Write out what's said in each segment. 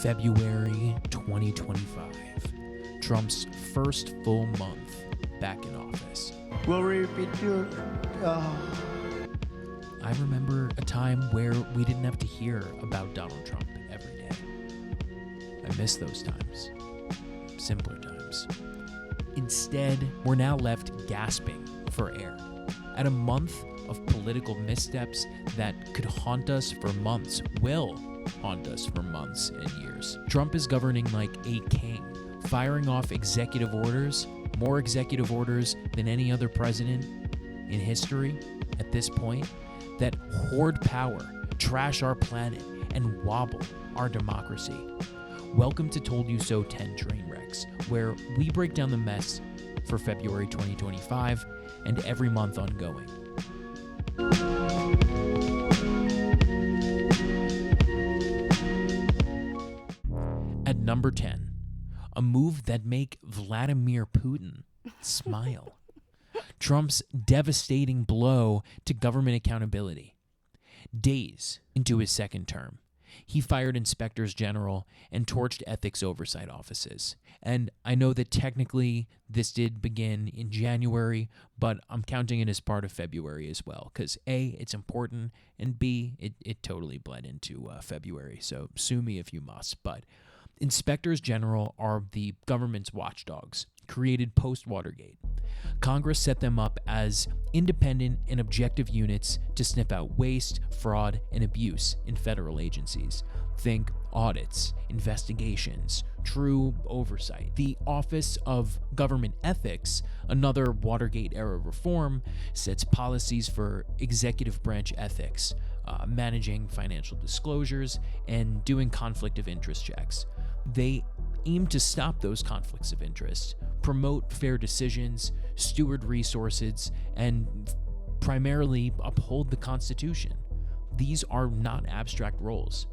February 2025, Trump's first full month back in office. Will repeat you. I remember a time where we didn't have to hear about Donald Trump every day. I miss those times. Simpler times. Instead, we're now left gasping for air. At a month of political missteps that could haunt us for months, will haunt us for months and years. Trump is governing like a king, firing off executive orders, more executive orders than any other president in history at this point, that hoard power, trash our planet, and wobble our democracy. Welcome to Told You So 10 Trainwrecks, where we break down the mess for February 2025 and every month ongoing. At number 10, a move that make Vladimir Putin smile. Trump's devastating blow to government accountability. Days into his second term, he fired inspectors general and torched ethics oversight offices. And I know that technically this did begin in January, but I'm counting it as part of February as well, because A, it's important, and B, it totally bled into February, so sue me if you must. But inspectors general are the government's watchdogs, created post-Watergate. Congress set them up as independent and objective units to sniff out waste, fraud, and abuse in federal agencies. Think audits, investigations, true oversight. The Office of Government Ethics, another Watergate-era reform, sets policies for executive branch ethics, managing financial disclosures, and doing conflict of interest checks. They aim to stop those conflicts of interest, promote fair decisions, steward resources, and primarily uphold the Constitution. These are not abstract roles.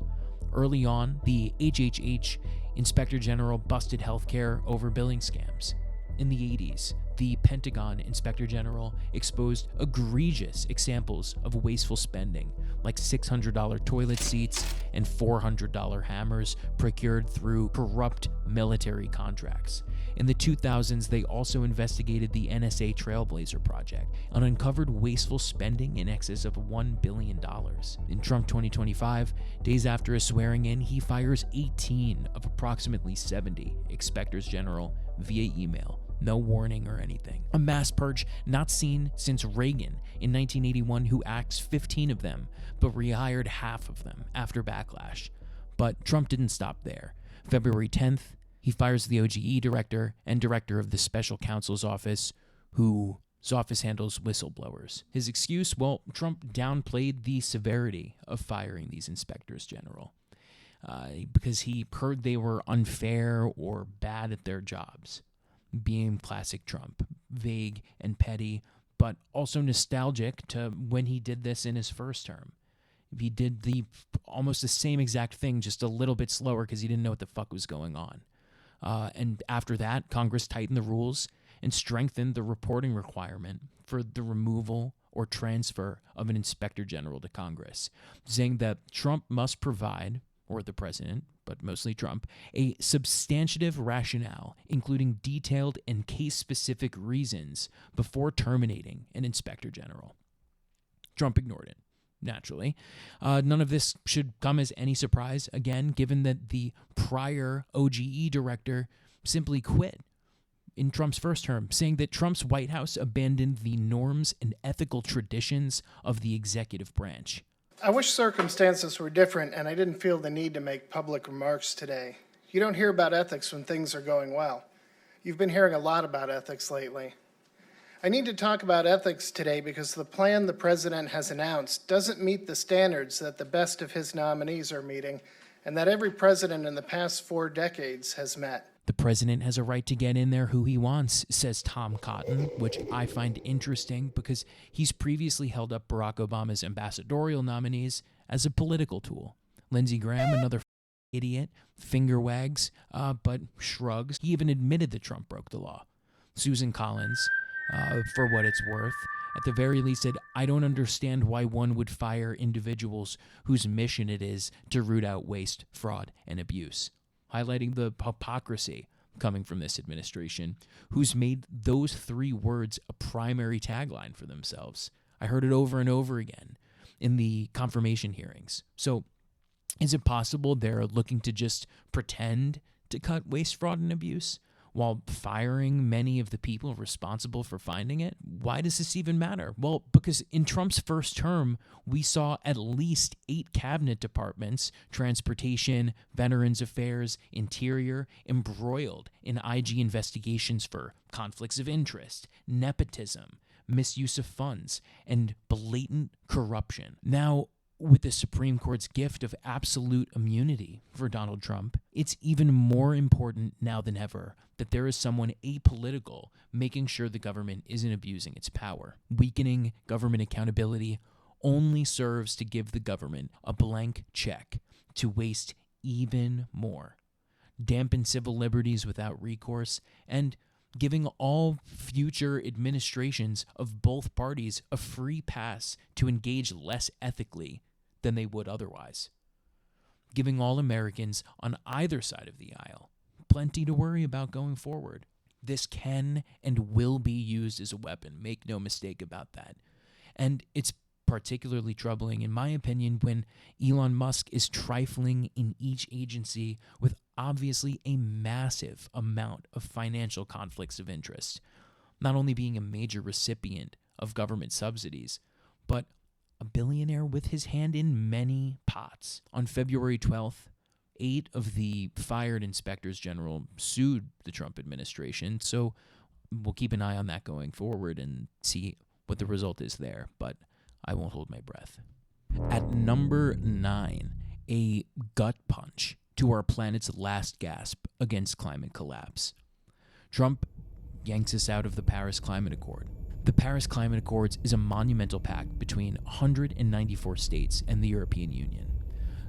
Early on, the HHH Inspector General busted healthcare overbilling scams. In the 80s, the Pentagon Inspector General exposed egregious examples of wasteful spending, like $600 toilet seats and $400 hammers procured through corrupt military contracts. In the 2000s, they also investigated the NSA Trailblazer project and uncovered wasteful spending in excess of $1 billion. In Trump 2025, days after his swearing in, he fires 18 of approximately 70 inspectors general via email. No warning or anything. A mass purge not seen since Reagan in 1981, who axed 15 of them, but rehired half of them after backlash. But Trump didn't stop there. February 10th, he fires the OGE director and director of the special counsel's office, whose office handles whistleblowers. His excuse? Well, Trump downplayed the severity of firing these inspectors general because he heard they were unfair or bad at their jobs. Being classic Trump, vague and petty, but also nostalgic to when he did this in his first term. He did almost the same exact thing, just a little bit slower because he didn't know what the fuck was going on. And after that, Congress tightened the rules and strengthened the reporting requirement for the removal or transfer of an inspector general to Congress, saying that Trump must provide, or the president, but mostly Trump, a substantive rationale, including detailed and case-specific reasons before terminating an inspector general. Trump ignored it, naturally. None of this should come as any surprise, again, given that the prior OGE director simply quit in Trump's first term, saying that Trump's White House abandoned the norms and ethical traditions of the executive branch. I wish circumstances were different and I didn't feel the need to make public remarks today. You don't hear about ethics when things are going well. You've been hearing a lot about ethics lately. I need to talk about ethics today because the plan the president has announced doesn't meet the standards that the best of his nominees are meeting and that every president in the past 4 decades has met. The president has a right to get in there who he wants, says Tom Cotton, which I find interesting because he's previously held up Barack Obama's ambassadorial nominees as a political tool. Lindsey Graham, another idiot, finger wags, but shrugs. He even admitted that Trump broke the law. Susan Collins, for what it's worth, at the very least said, I don't understand why one would fire individuals whose mission it is to root out waste, fraud, and abuse. highlighting the hypocrisy coming from this administration, who's made those 3 words a primary tagline for themselves. I heard it over and over again in the confirmation hearings. So is it possible they're looking to just pretend to cut waste, fraud, and abuse while firing many of the people responsible for finding it? Why does this even matter? Well, because in Trump's first term, we saw at least 8 cabinet departments, transportation, veterans affairs, interior, embroiled in IG investigations for conflicts of interest, nepotism, misuse of funds, and blatant corruption. Now, with the Supreme Court's gift of absolute immunity for Donald Trump, it's even more important now than ever that there is someone apolitical making sure the government isn't abusing its power. Weakening government accountability only serves to give the government a blank check to waste even more, dampen civil liberties without recourse, and giving all future administrations of both parties a free pass to engage less ethically than they would otherwise, giving all Americans on either side of the aisle plenty to worry about going forward. This can and will be used as a weapon, make no mistake about that. And it's particularly troubling, in my opinion, when Elon Musk is trifling in each agency with obviously a massive amount of financial conflicts of interest, not only being a major recipient of government subsidies, but a billionaire with his hand in many pots. On February 12th, 8 of the fired inspectors general sued the Trump administration, so we'll keep an eye on that going forward and see what the result is there, but I won't hold my breath. At number 9, a gut punch to our planet's last gasp against climate collapse. Trump yanks us out of the Paris Climate Accord. The Paris Climate Accords is a monumental pact between 194 states and the European Union,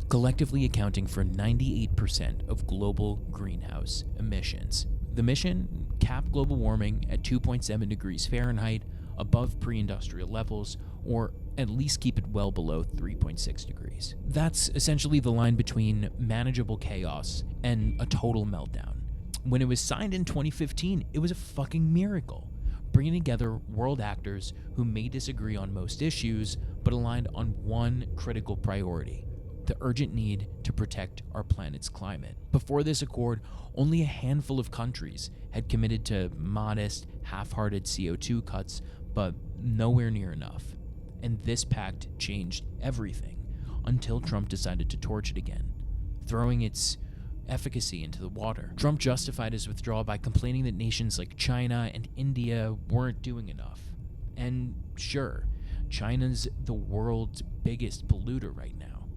collectively accounting for 98% of global greenhouse emissions. The mission: cap global warming at 2.7 degrees Fahrenheit above pre-industrial levels, or at least keep it well below 3.6 degrees. That's essentially the line between manageable chaos and a total meltdown. When it was signed in 2015, it was a fucking miracle, bringing together world actors who may disagree on most issues, but aligned on one critical priority: the urgent need to protect our planet's climate. Before this accord, only a handful of countries had committed to modest, half-hearted CO2 cuts, but nowhere near enough. And this pact changed everything until Trump decided to torch it again, throwing its efficacy into the water. Trump justified his withdrawal by complaining that nations like China and India weren't doing enough. And sure, China's the world's biggest polluter right now,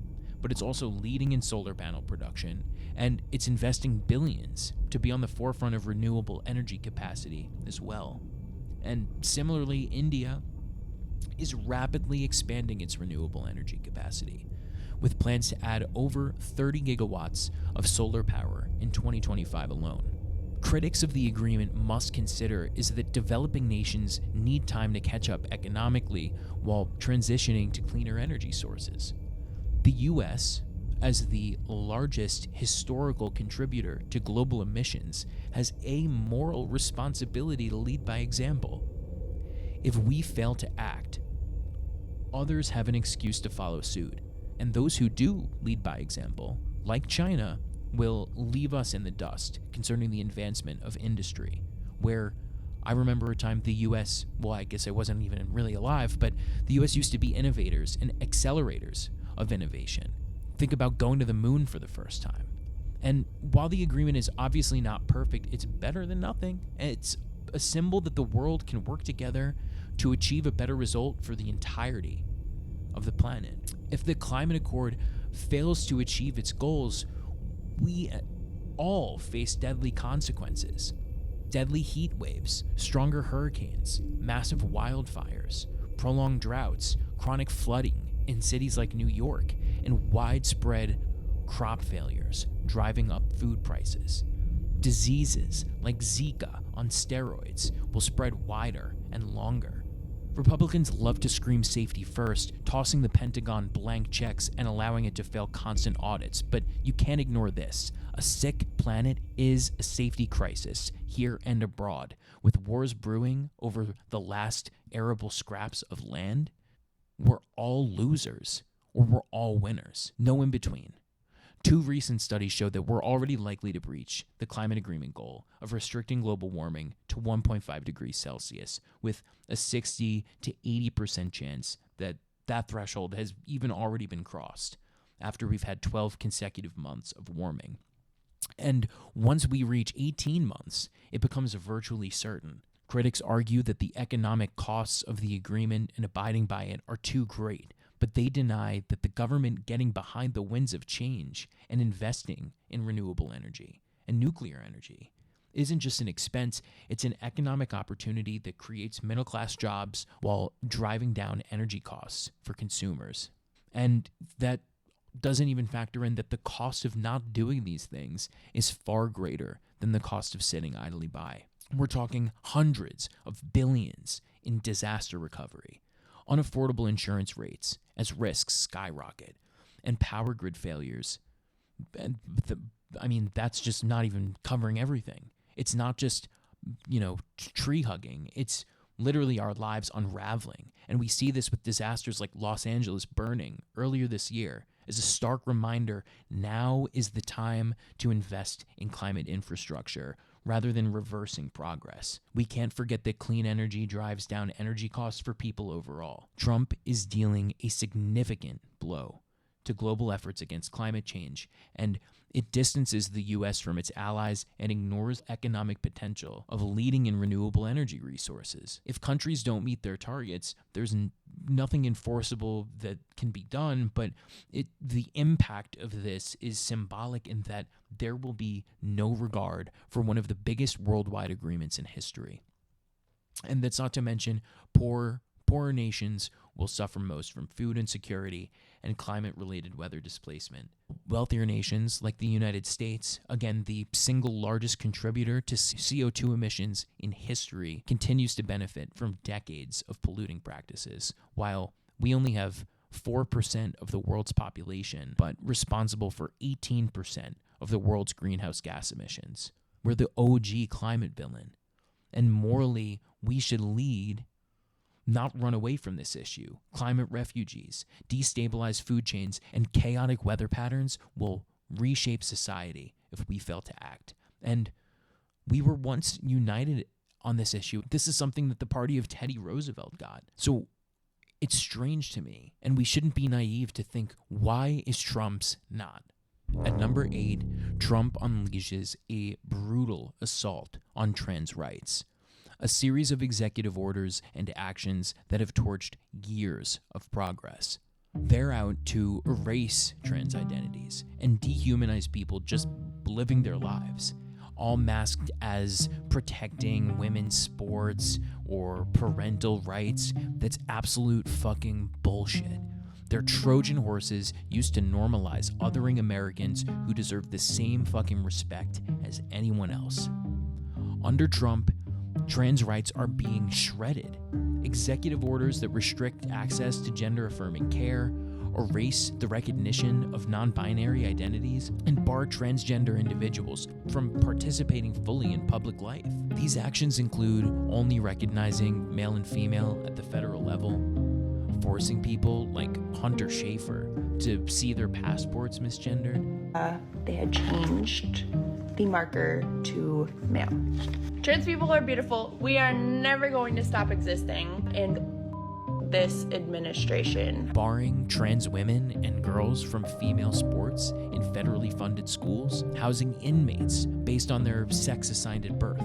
but it's also leading in solar panel production, and it's investing billions to be on the forefront of renewable energy capacity as well. And similarly, India is rapidly expanding its renewable energy capacity, with plans to add over 30 gigawatts of solar power in 2025 alone. Critics of the agreement must consider is that developing nations need time to catch up economically while transitioning to cleaner energy sources. The U.S., as the largest historical contributor to global emissions, has a moral responsibility to lead by example. If we fail to act, others have an excuse to follow suit, and those who do lead by example, like China, will leave us in the dust concerning the advancement of industry, where I remember a time the U.S., well, I guess I wasn't even really alive, but the U.S. used to be innovators and accelerators of innovation. Think about going to the moon for the first time. And while the agreement is obviously not perfect, it's better than nothing. It's a symbol that the world can work together to achieve a better result for the entirety of the planet. If the climate accord fails to achieve its goals, we all face deadly consequences. Deadly heat waves, stronger hurricanes, massive wildfires, prolonged droughts, chronic flooding in cities like New York, and widespread crop failures driving up food prices. Diseases like Zika on steroids will spread wider and longer. Republicans love to scream safety first, tossing the Pentagon blank checks and allowing it to fail constant audits, but you can't ignore this. A sick planet is a safety crisis here and abroad, with wars brewing over the last arable scraps of land. We're all losers, or we're all winners. No in between. 2 recent studies show that we're already likely to breach the climate agreement goal of restricting global warming to 1.5 degrees Celsius, with a 60 to 80% chance that that threshold has even already been crossed after we've had 12 consecutive months of warming. And once we reach 18 months, it becomes virtually certain. Critics argue that the economic costs of the agreement and abiding by it are too great, but they deny that the government getting behind the winds of change and investing in renewable energy and nuclear energy isn't just an expense, it's an economic opportunity that creates middle-class jobs while driving down energy costs for consumers. And that doesn't even factor in that the cost of not doing these things is far greater than the cost of sitting idly by. We're talking hundreds of billions in disaster recovery, unaffordable insurance rates as risks skyrocket, and power grid failures. And that's just not even covering everything. It's not just, tree hugging. It's literally our lives unraveling. And we see this with disasters like Los Angeles burning earlier this year as a stark reminder now is the time to invest in climate infrastructure rather than reversing progress. We can't forget that clean energy drives down energy costs for people overall. Trump is dealing a significant blow to global efforts against climate change, and it distances the U.S. from its allies and ignores economic potential of leading in renewable energy resources. If countries don't meet their targets, there's nothing enforceable that can be done, but the impact of this is symbolic in that there will be no regard for one of the biggest worldwide agreements in history. And that's not to mention poorer nations will suffer most from food insecurity and climate-related weather displacement. Wealthier nations like the United States, again the single largest contributor to CO2 emissions in history, continues to benefit from decades of polluting practices, while we only have 4% of the world's population, but responsible for 18% of the world's greenhouse gas emissions. We're the OG climate villain, and morally we should lead, not run away from this issue. Climate refugees, destabilized food chains, and chaotic weather patterns will reshape society if we fail to act. And we were once united on this issue. This is something that the party of Teddy Roosevelt got. So it's strange to me, and we shouldn't be naive to think, why is Trump's not? At number 8, Trump unleashes a brutal assault on trans rights. A series of executive orders and actions that have torched years of progress. They're out to erase trans identities and dehumanize people just living their lives, all masked as protecting women's sports or parental rights. That's absolute fucking bullshit. They're Trojan horses used to normalize othering Americans who deserve the same fucking respect as anyone else. Under Trump, trans rights are being shredded. Executive orders that restrict access to gender-affirming care, erase the recognition of non-binary identities, and bar transgender individuals from participating fully in public life. These actions include only recognizing male and female at the federal level, forcing people like Hunter Schafer to see their passports misgendered. They had changed the marker to male. Trans people are beautiful. We are never going to stop existing in this administration. Barring trans women and girls from female sports in federally funded schools, housing inmates based on their sex assigned at birth.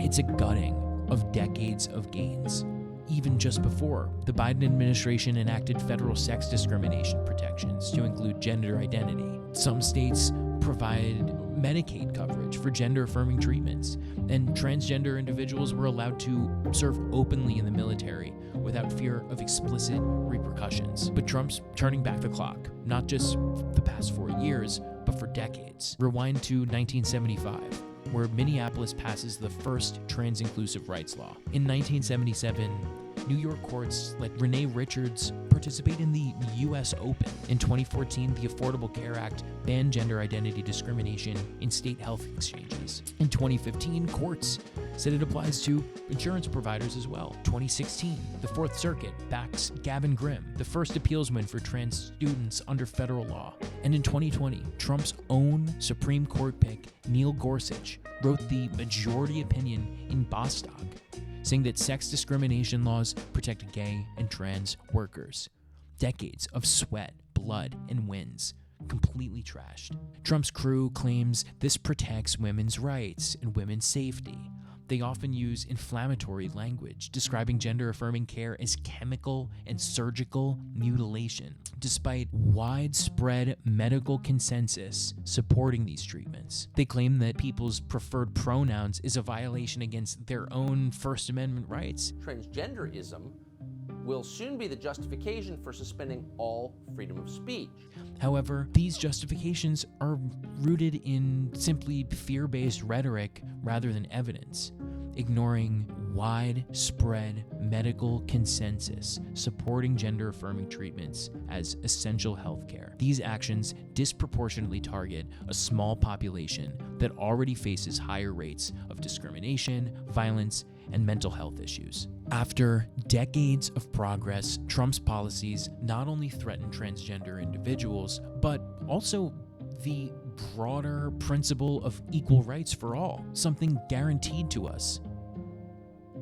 It's a gutting of decades of gains. Even just before, the Biden administration enacted federal sex discrimination protections to include gender identity. Some states provide Medicaid coverage for gender-affirming treatments, and transgender individuals were allowed to serve openly in the military without fear of explicit repercussions. But Trump's turning back the clock, not just the past 4 years, but for decades. Rewind to 1975, where Minneapolis passes the first trans-inclusive rights law. In 1977, New York courts let Renee Richards participate in the U.S. Open. In 2014, the Affordable Care Act banned gender identity discrimination in state health exchanges. In 2015, courts said it applies to insurance providers as well. 2016, the Fourth Circuit backs Gavin Grimm, the first appeals win for trans students under federal law. And in 2020, Trump's own Supreme Court pick, Neil Gorsuch, wrote the majority opinion in Bostock, saying that sex discrimination laws protect gay and trans workers. Decades of sweat, blood, and wins completely trashed. Trump's crew claims this protects women's rights and women's safety. They often use inflammatory language, describing gender-affirming care as chemical and surgical mutilation, despite widespread medical consensus supporting these treatments. They claim that people's preferred pronouns is a violation against their own First Amendment rights. Transgenderism will soon be the justification for suspending all freedom of speech. However, these justifications are rooted in simply fear-based rhetoric rather than evidence, ignoring widespread medical consensus supporting gender-affirming treatments as essential healthcare. These actions disproportionately target a small population that already faces higher rates of discrimination, violence, and mental health issues. After decades of progress, Trump's policies not only threaten transgender individuals, but also the broader principle of equal rights for all, something guaranteed to us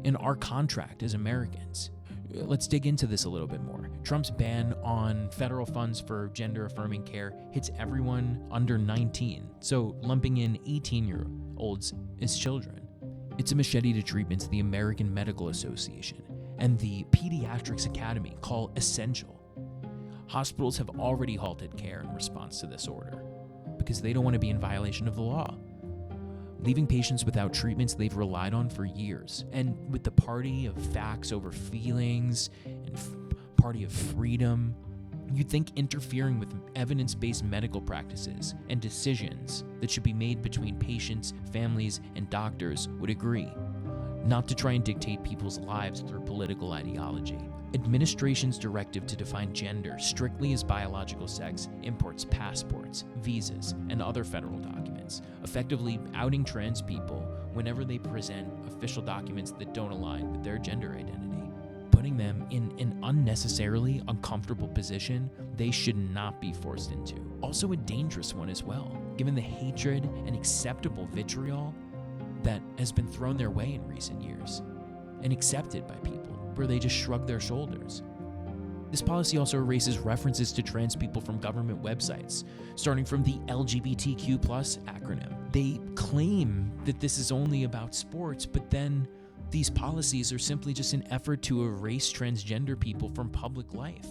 in our contract as Americans. Let's dig into this a little bit more. Trump's ban on federal funds for gender-affirming care hits everyone under 19, so lumping in 18-year-olds as children. It's a machete to treatments the American Medical Association and the Pediatrics Academy call essential. Hospitals have already halted care in response to this order because they don't want to be in violation of the law, leaving patients without treatments they've relied on for years. And with the party of facts over feelings and party of freedom, you'd think interfering with evidence-based medical practices and decisions that should be made between patients, families, and doctors would agree, not to try and dictate people's lives through political ideology. Administration's directive to define gender strictly as biological sex imports passports, visas, and other federal documents, effectively outing trans people whenever they present official documents that don't align with their gender identity, putting them in an unnecessarily uncomfortable position they should not be forced into. Also a dangerous one as well, given the hatred and acceptable vitriol that has been thrown their way in recent years and accepted by people, where they just shrug their shoulders. This policy also erases references to trans people from government websites, starting from the LGBTQ+ acronym. They claim that this is only about sports, but then these policies are simply just an effort to erase transgender people from public life,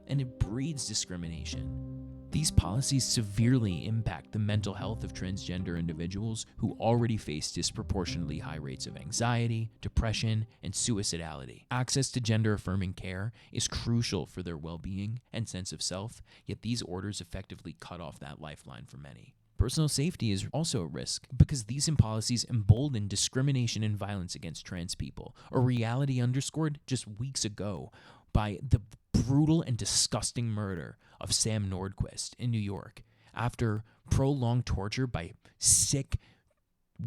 and it breeds discrimination. These policies severely impact the mental health of transgender individuals who already face disproportionately high rates of anxiety, depression, and suicidality. Access to gender-affirming care is crucial for their well-being and sense of self, yet these orders effectively cut off that lifeline for many. Personal safety is also a risk because these policies embolden discrimination and violence against trans people, a reality underscored just weeks ago by the brutal and disgusting murder of Sam Nordquist in New York after prolonged torture by sick,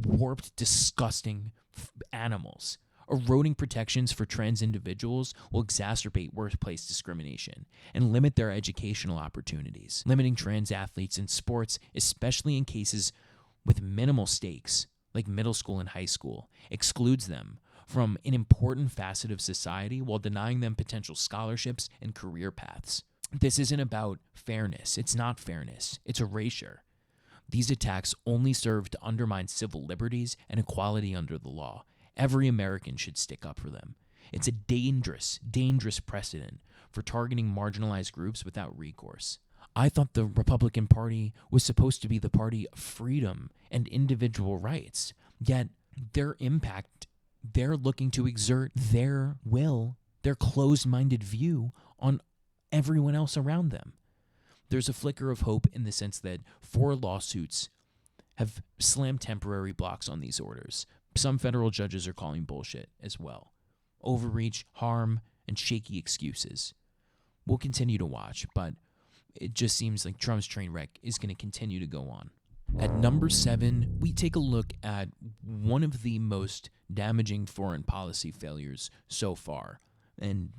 warped, disgusting animals. Eroding protections for trans individuals will exacerbate workplace discrimination and limit their educational opportunities. Limiting trans athletes in sports, especially in cases with minimal stakes, like middle school and high school, excludes them from an important facet of society while denying them potential scholarships and career paths. This isn't about fairness. It's not fairness. It's erasure. These attacks only serve to undermine civil liberties and equality under the law. Every American should stick up for them. It's a dangerous, dangerous precedent for targeting marginalized groups without recourse. I thought the Republican Party was supposed to be the party of freedom and individual rights, yet their impact, they're looking to exert their will, their closed-minded view on everyone else around them. There's a flicker of hope in the sense that 4 lawsuits have slammed temporary blocks on these orders. Some federal judges are calling bullshit as well. Overreach, harm, and shaky excuses. We'll continue to watch, but it just seems like Trump's train wreck is going to continue to go on. At number 7, we take a look at one of the most damaging foreign policy failures so far. And,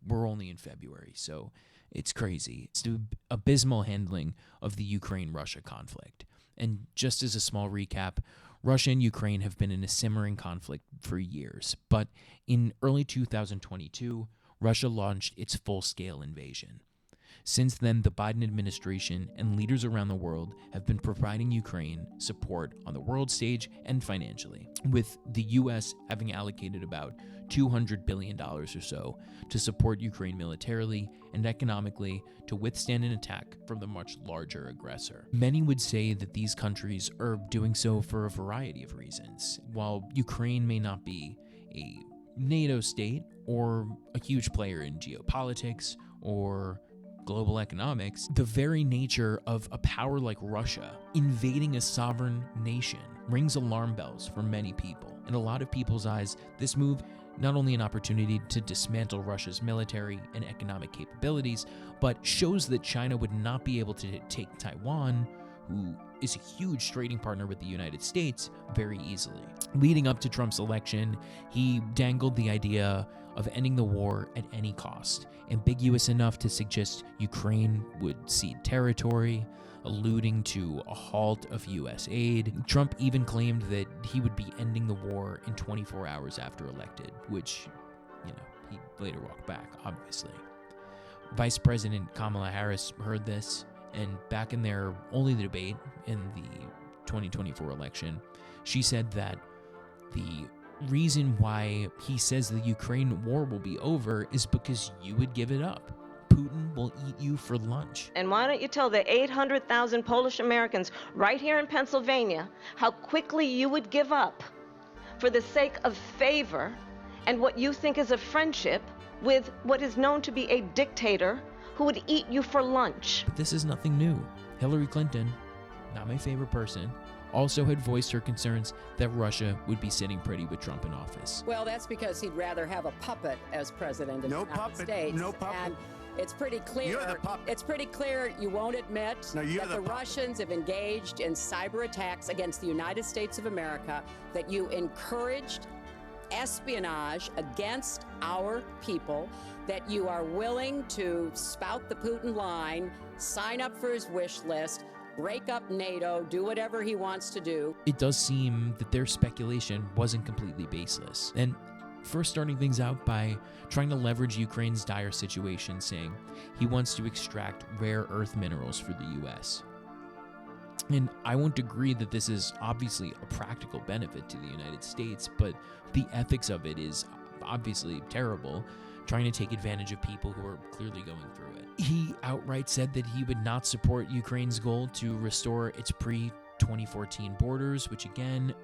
we're only in February, so it's crazy. It's the abysmal handling of the Ukraine-Russia conflict. And just as a small recap, Russia and Ukraine have been in a simmering conflict for years. But in early 2022, Russia launched its full-scale invasion. Since then, the Biden administration and leaders around the world have been providing Ukraine support on the world stage and financially, with the U.S. having allocated about $200 billion or so to support Ukraine militarily and economically to withstand an attack from the much larger aggressor. Many would say that these countries are doing so for a variety of reasons. While Ukraine may not be a NATO state or a huge player in geopolitics or global economics, the very nature of a power like Russia invading a sovereign nation rings alarm bells for many people. In a lot of people's eyes, this move not only an opportunity to dismantle Russia's military and economic capabilities, but shows that China would not be able to take Taiwan, who is a huge trading partner with the United States, very easily. Leading up to Trump's election, he dangled the idea of ending the war at any cost, ambiguous enough to suggest Ukraine would cede territory, alluding to a halt of U.S. aid. Trump even claimed that he would be ending the war in 24 hours after elected, which, he later walked back, obviously. Vice President Kamala Harris heard this, and back in their only debate in the 2024 election, she said that the reason why he says the Ukraine war will be over is because you would give it up. Putin will eat you for lunch. And why don't you tell the 800,000 Polish Americans right here in Pennsylvania how quickly you would give up for the sake of favor and what you think is a friendship with what is known to be a dictator who would eat you for lunch. But this is nothing new. Hillary Clinton, not my favorite person, also had voiced her concerns that Russia would be sitting pretty with Trump in office. Well, that's because he'd rather have a puppet as president of the United States. No puppet. And it's pretty clear. You're the puppet. It's pretty clear you won't admit that the Russians have engaged in cyber attacks against the United States of America, that you encouraged espionage against our people, that you are willing to spout the Putin line, sign up for his wish list, break up NATO, do whatever he wants to do. It does seem that their speculation wasn't completely baseless. And first starting things out by trying to leverage Ukraine's dire situation, saying he wants to extract rare earth minerals for the U.S. And I won't agree that this is obviously a practical benefit to the United States, but the ethics of it is obviously terrible, trying to take advantage of people who are clearly going through it. He outright said that he would not support Ukraine's goal to restore its pre-2014 borders, which again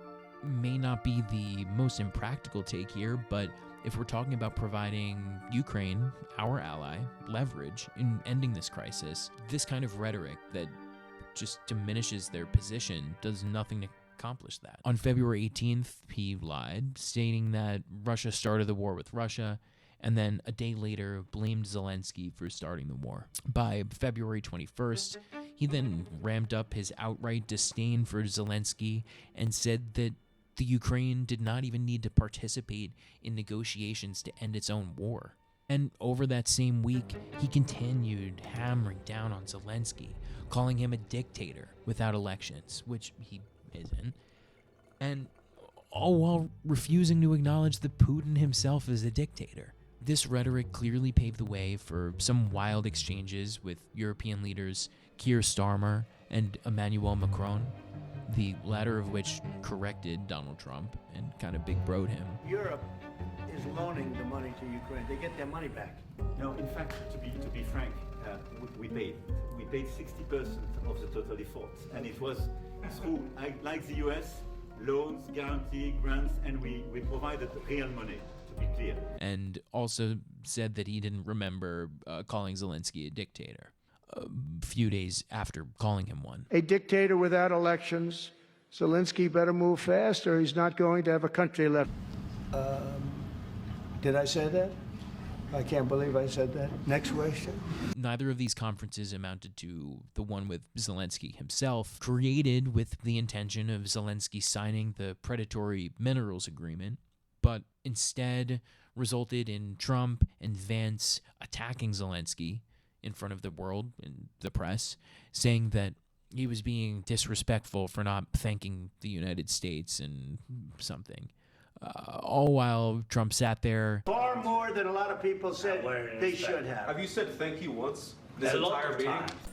may not be the most impractical take here, but if we're talking about providing Ukraine, our ally, leverage in ending this crisis, this kind of rhetoric that just diminishes their position does nothing to accomplish that. On February 18th, he lied, stating that Russia started the war with Russia, and then a day later blamed Zelensky for starting the war. By February 21st, he then ramped up his outright disdain for Zelensky and said that the Ukraine did not even need to participate in negotiations to end its own war. And over that same week, he continued hammering down on Zelensky, calling him a dictator without elections, which he isn't, and all while refusing to acknowledge that Putin himself is a dictator. This rhetoric clearly paved the way for some wild exchanges with European leaders Keir Starmer and Emmanuel Macron, the latter of which corrected Donald Trump and kind of big broed him. Europe is loaning the money to Ukraine. They get their money back. No, in fact, to be frank, we paid 60% of the total efforts, and it was through, like the US, loans, guarantee, grants, and we provided real money, to be clear. And also said that he didn't remember calling Zelensky a dictator a few days after calling him one. A dictator without elections. Zelensky better move fast or he's not going to have a country left. Did I say that? I can't believe I said that. Next question. Neither of these conferences amounted to the one with Zelensky himself, created with the intention of Zelensky signing the predatory minerals agreement, but instead resulted in Trump and Vance attacking Zelensky in front of the world and the press, saying that he was being disrespectful for not thanking the United States and something. All while Trump sat there. Far more than a lot of people said they should have. Have you said thank you once this entire meeting?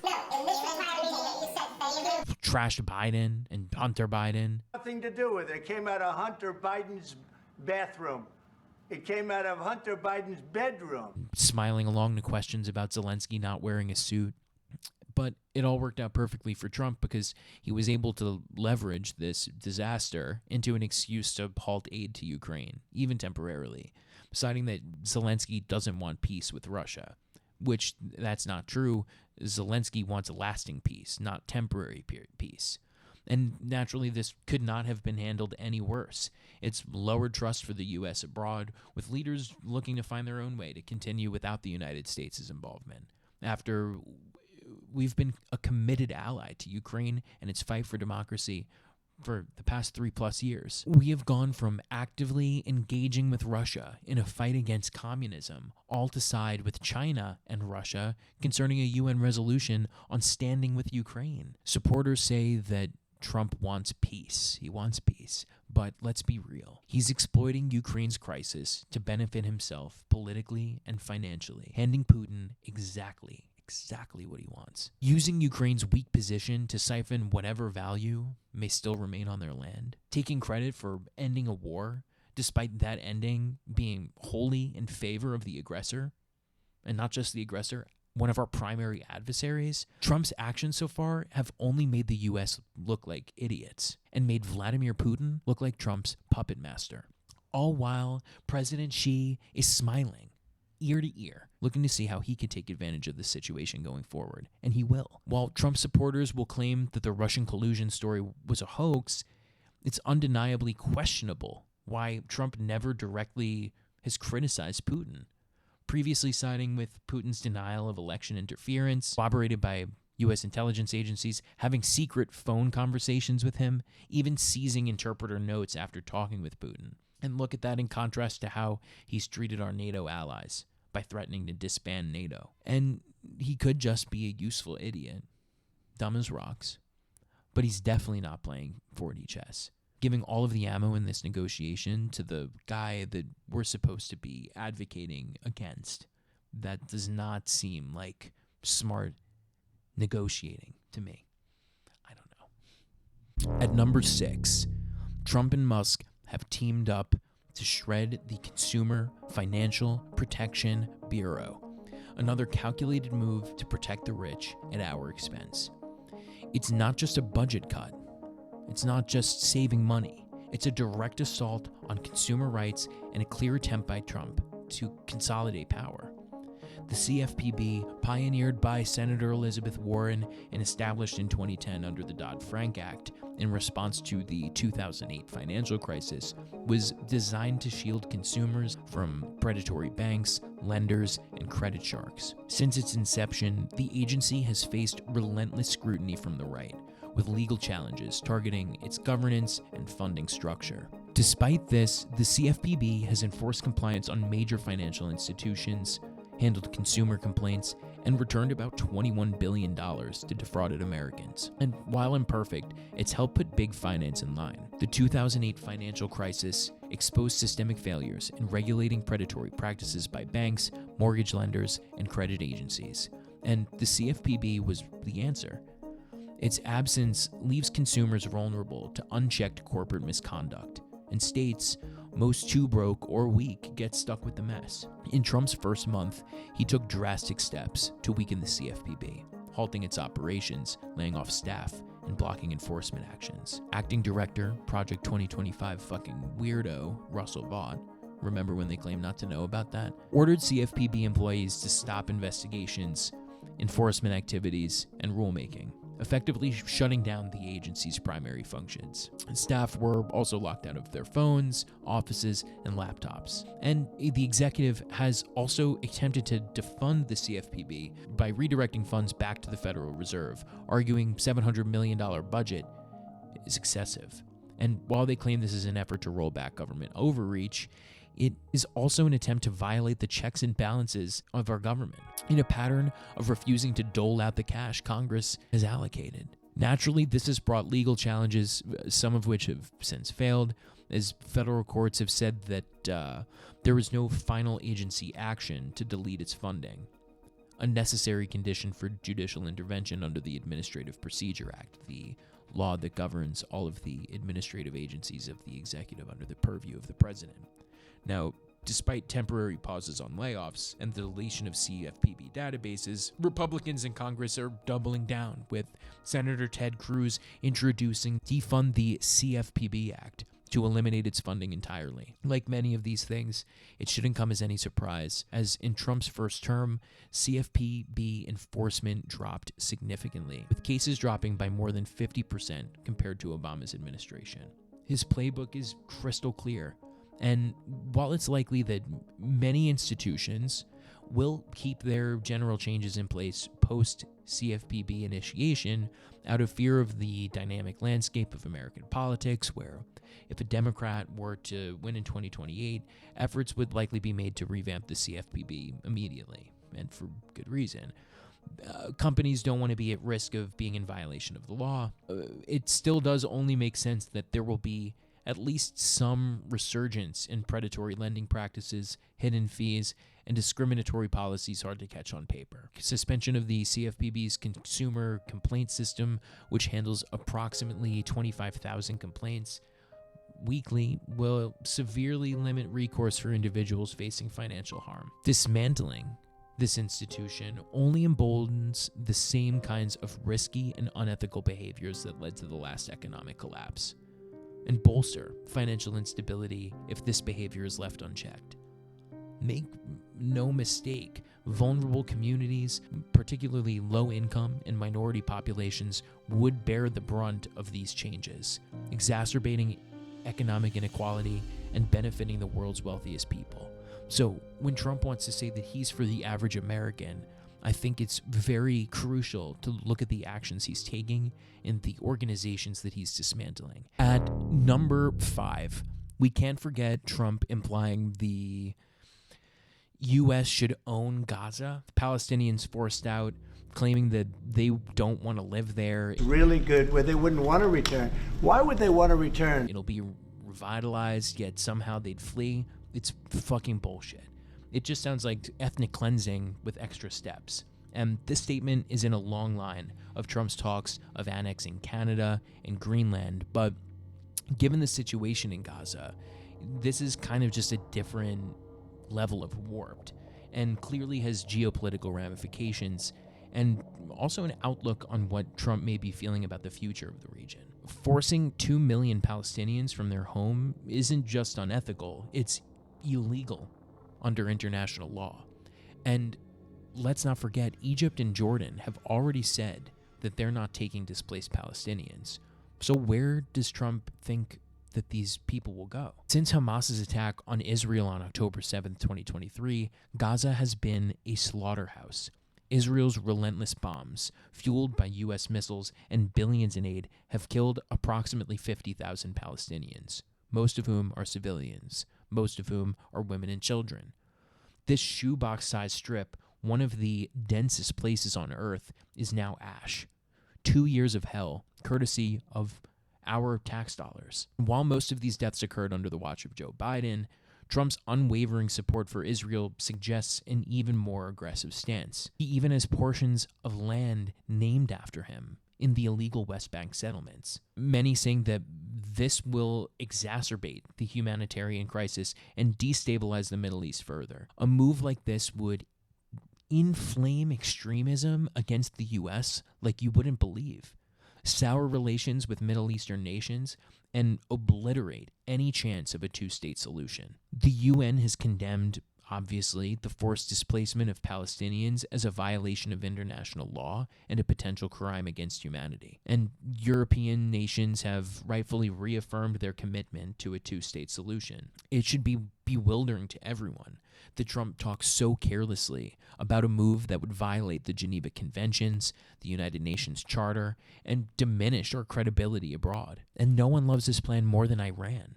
No, in this entire meeting you said thank you. Trashed Biden and Hunter Biden. Nothing to do with it. It came out of Hunter Biden's bathroom. It came out of Hunter Biden's bedroom. Smiling along to questions about Zelensky not wearing a suit. But it all worked out perfectly for Trump because he was able to leverage this disaster into an excuse to halt aid to Ukraine, even temporarily, citing that Zelensky doesn't want peace with Russia, which that's not true. Zelensky wants a lasting peace, not temporary peace. And naturally, this could not have been handled any worse. It's lowered trust for the U.S. abroad, with leaders looking to find their own way to continue without the United States' involvement. After we've been a committed ally to Ukraine and its fight for democracy for the past 3+ years. We have gone from actively engaging with Russia in a fight against communism, all to side with China and Russia concerning a UN resolution on standing with Ukraine. Supporters say that Trump wants peace. He wants peace. But let's be real. He's exploiting Ukraine's crisis to benefit himself politically and financially, handing Putin exactly what he wants. Using Ukraine's weak position to siphon whatever value may still remain on their land. Taking credit for ending a war, despite that ending being wholly in favor of the aggressor, and not just the aggressor, one of our primary adversaries. Trump's actions so far have only made the U.S. look like idiots and made Vladimir Putin look like Trump's puppet master. All while President Xi is smiling ear to ear, looking to see how he can take advantage of the situation going forward, and he will. While Trump supporters will claim that the Russian collusion story was a hoax, it's undeniably questionable why Trump never directly has criticized Putin, previously siding with Putin's denial of election interference, corroborated by U.S. intelligence agencies, having secret phone conversations with him, even seizing interpreter notes after talking with Putin. And look at that in contrast to how he's treated our NATO allies by threatening to disband NATO. And he could just be a useful idiot, dumb as rocks, but he's definitely not playing 4D chess, giving all of the ammo in this negotiation to the guy that we're supposed to be advocating against. That does not seem like smart negotiating to me. I don't know. At number 6, Trump and Musk have teamed up to shred the Consumer Financial Protection Bureau, another calculated move to protect the rich at our expense. It's not just a budget cut. It's not just saving money. It's a direct assault on consumer rights and a clear attempt by Trump to consolidate power. The CFPB, pioneered by Senator Elizabeth Warren and established in 2010 under the Dodd-Frank Act in response to the 2008 financial crisis, was designed to shield consumers from predatory banks, lenders, and credit sharks. Since its inception, the agency has faced relentless scrutiny from the right, with legal challenges targeting its governance and funding structure. Despite this, the CFPB has enforced compliance on major financial institutions, handled consumer complaints, and returned about $21 billion to defrauded Americans. And while imperfect, it's helped put big finance in line. The 2008 financial crisis exposed systemic failures in regulating predatory practices by banks, mortgage lenders, and credit agencies. And the CFPB was the answer. Its absence leaves consumers vulnerable to unchecked corporate misconduct, and states most too broke or weak get stuck with the mess. In Trump's first month, he took drastic steps to weaken the CFPB, halting its operations, laying off staff, and blocking enforcement actions. Acting Director, Project 2025 fucking weirdo, Russell Vought, remember when they claimed not to know about that? Ordered CFPB employees to stop investigations, enforcement activities, and rulemaking. effectively shutting down the agency's primary functions. Staff were also locked out of their phones, offices, and laptops. And the executive has also attempted to defund the CFPB by redirecting funds back to the Federal Reserve, arguing $700 million budget is excessive. And while they claim this is an effort to roll back government overreach, it is also an attempt to violate the checks and balances of our government in a pattern of refusing to dole out the cash Congress has allocated. Naturally, this has brought legal challenges, some of which have since failed, as federal courts have said that there was no final agency action to delete its funding, a necessary condition for judicial intervention under the Administrative Procedure Act, the law that governs all of the administrative agencies of the executive under the purview of the president. Now, despite temporary pauses on layoffs and the deletion of CFPB databases, Republicans in Congress are doubling down, with Senator Ted Cruz introducing Defund the CFPB Act to eliminate its funding entirely. Like many of these things, it shouldn't come as any surprise, as in Trump's first term, CFPB enforcement dropped significantly, with cases dropping by more than 50% compared to Obama's administration. His playbook is crystal clear. And while it's likely that many institutions will keep their general changes in place post-CFPB initiation out of fear of the dynamic landscape of American politics, where if a Democrat were to win in 2028, efforts would likely be made to revamp the CFPB immediately, and for good reason. Companies don't want to be at risk of being in violation of the law. It still does only make sense that there will be at least some resurgence in predatory lending practices, hidden fees, and discriminatory policies hard to catch on paper. Suspension of the CFPB's consumer complaint system, which handles approximately 25,000 complaints weekly, will severely limit recourse for individuals facing financial harm. Dismantling this institution only emboldens the same kinds of risky and unethical behaviors that led to the last economic collapse, and bolster financial instability if this behavior is left unchecked. Make no mistake, vulnerable communities, particularly low-income and minority populations, would bear the brunt of these changes, exacerbating economic inequality and benefiting the world's wealthiest people. So when Trump wants to say that he's for the average American, I think it's very crucial to look at the actions he's taking and the organizations that he's dismantling. At number 5, we can't forget Trump implying the U.S. should own Gaza. Palestinians forced out, claiming that they don't want to live there. Really good, where they wouldn't want to return. Why would they want to return? It'll be revitalized, yet somehow they'd flee. It's fucking bullshit. It just sounds like ethnic cleansing with extra steps. And this statement is in a long line of Trump's talks of annexing Canada and Greenland. But given the situation in Gaza, this is kind of just a different level of warped, and clearly has geopolitical ramifications, and also an outlook on what Trump may be feeling about the future of the region. Forcing 2 million Palestinians from their home isn't just unethical, it's illegal under international law. And let's not forget, Egypt and Jordan have already said that they're not taking displaced Palestinians. So where does Trump think that these people will go? Since Hamas's attack on Israel on October 7th, 2023, Gaza has been a slaughterhouse. Israel's relentless bombs, fueled by U.S. missiles and billions in aid, have killed approximately 50,000 Palestinians, most of whom are civilians, most of whom are women and children. This shoebox-sized strip, one of the densest places on Earth, is now ash. 2 years of hell, courtesy of our tax dollars. While most of these deaths occurred under the watch of Joe Biden, Trump's unwavering support for Israel suggests an even more aggressive stance. He even has portions of land named after him in the illegal West Bank settlements. Many saying that this will exacerbate the humanitarian crisis and destabilize the Middle East further. A move like this would inflame extremism against the U.S. like you wouldn't believe, sour relations with Middle Eastern nations, and obliterate any chance of a two-state solution. The UN has condemned obviously, the forced displacement of Palestinians as a violation of international law and a potential crime against humanity. And European nations have rightfully reaffirmed their commitment to a two-state solution. It should be bewildering to everyone that Trump talks so carelessly about a move that would violate the Geneva Conventions, the United Nations Charter, and diminish our credibility abroad. And no one loves this plan more than Iran,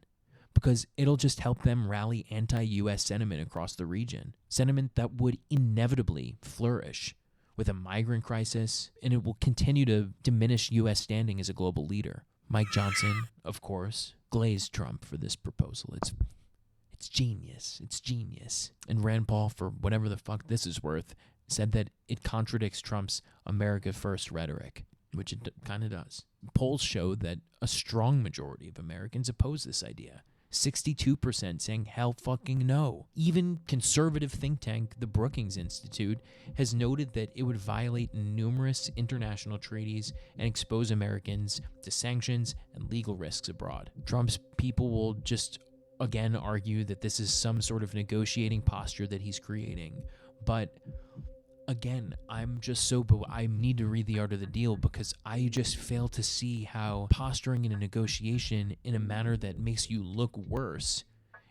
because it'll just help them rally anti-U.S. sentiment across the region, sentiment that would inevitably flourish with a migrant crisis, and it will continue to diminish U.S. standing as a global leader. Mike Johnson, of course, glazed Trump for this proposal. It's genius. It's genius. And Rand Paul, for whatever the fuck this is worth, said that it contradicts Trump's America First rhetoric, which it kind of does. Polls show that a strong majority of Americans oppose this idea. 62% saying hell fucking no. Even conservative think tank, the Brookings Institute, has noted that it would violate numerous international treaties and expose Americans to sanctions and legal risks abroad. Trump's people will just again argue that this is some sort of negotiating posture that he's creating. But again, I'm just so, I need to read The Art of the Deal, because I just fail to see how posturing in a negotiation in a manner that makes you look worse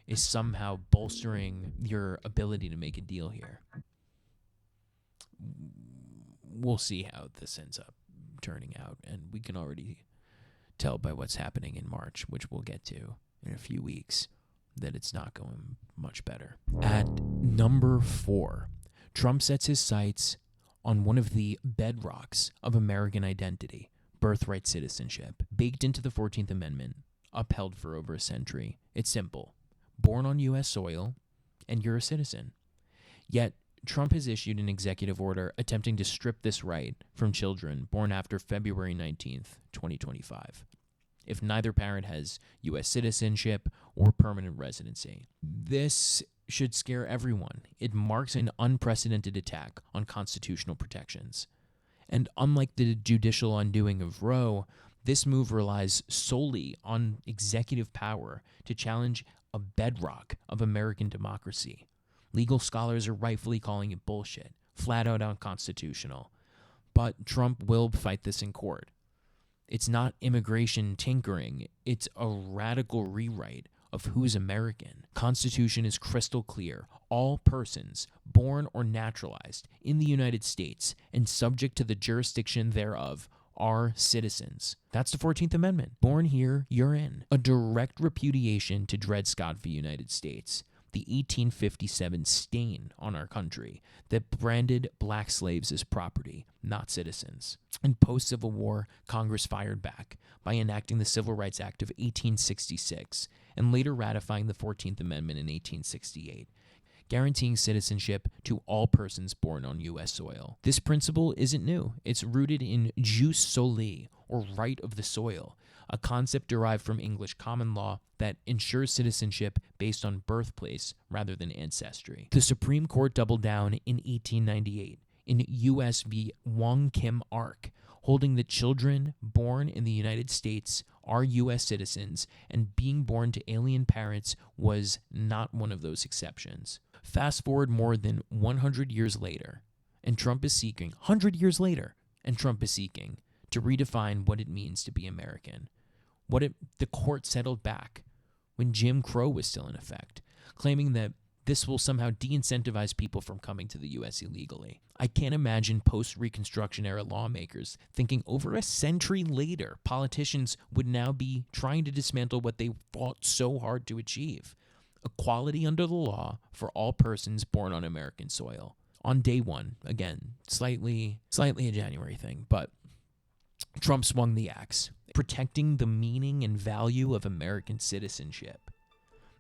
is somehow bolstering your ability to make a deal here. We'll see how this ends up turning out, and we can already tell by what's happening in March, which we'll get to in a few weeks, that it's not going much better. At number 4, Trump sets his sights on one of the bedrocks of American identity, birthright citizenship. Baked into the 14th Amendment, upheld for over a century. It's simple. Born on U.S. soil, and you're a citizen. Yet, Trump has issued an executive order attempting to strip this right from children born after February 19th, 2025, if neither parent has U.S. citizenship or permanent residency. This should scare everyone. It marks an unprecedented attack on constitutional protections. And unlike the judicial undoing of Roe, this move relies solely on executive power to challenge a bedrock of American democracy. Legal scholars are rightfully calling it bullshit, flat out unconstitutional. But Trump will fight this in court. It's not immigration tinkering, it's a radical rewrite of who's American. Constitution is crystal clear. All persons, born or naturalized in the United States and subject to the jurisdiction thereof, are citizens. That's the 14th Amendment. Born here, you're in. A direct repudiation to Dred Scott v. United States, the 1857 stain on our country that branded black slaves as property, not citizens. In post-Civil War, Congress fired back by enacting the Civil Rights Act of 1866 and later ratifying the 14th Amendment in 1868, guaranteeing citizenship to all persons born on U.S. soil. This principle isn't new. It's rooted in jus soli, or right of the soil, a concept derived from English common law that ensures citizenship based on birthplace rather than ancestry. The Supreme Court doubled down in 1898 in U.S. v. Wong Kim Ark, holding that children born in the United States are U.S. citizens, and being born to alien parents was not one of those exceptions. Fast forward more than 100 years later, and Trump is seeking, 100 years later, and Trump is seeking to redefine what it means to be American. The court settled back when Jim Crow was still in effect, claiming that this will somehow de-incentivize people from coming to the U.S. illegally. I can't imagine post-Reconstruction era lawmakers thinking over a century later, politicians would now be trying to dismantle what they fought so hard to achieve: equality under the law for all persons born on American soil. On day one, again, slightly a January thing, but Trump swung the axe, protecting the meaning and value of American citizenship.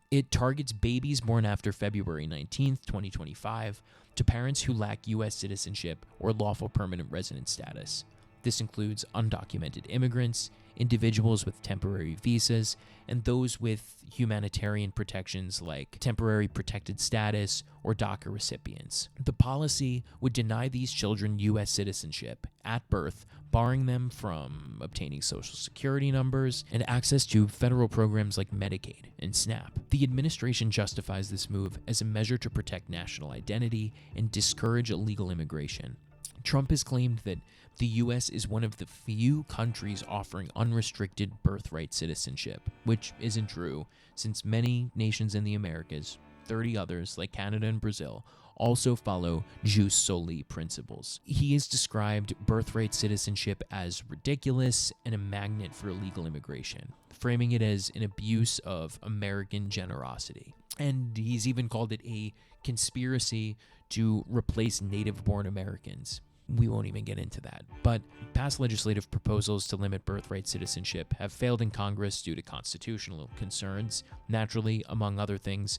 It targets babies born after February 19th, 2025, to parents who lack U.S. citizenship or lawful permanent resident status. This includes undocumented immigrants, individuals with temporary visas, and those with humanitarian protections like temporary protected status or DACA recipients. The policy would deny these children U.S. citizenship at birth barring them from obtaining social security numbers and access to federal programs like Medicaid and SNAP. The administration justifies this move as a measure to protect national identity and discourage illegal immigration. Trump has claimed that the U.S. is one of the few countries offering unrestricted birthright citizenship, which isn't true, since many nations in the Americas, 30 others like Canada and Brazil, also follow jus soli principles. He has described birthright citizenship as ridiculous and a magnet for illegal immigration, framing it as an abuse of American generosity. And he's even called it a conspiracy to replace native-born Americans. We won't even get into that. But past legislative proposals to limit birthright citizenship have failed in Congress due to constitutional concerns. Naturally, among other things,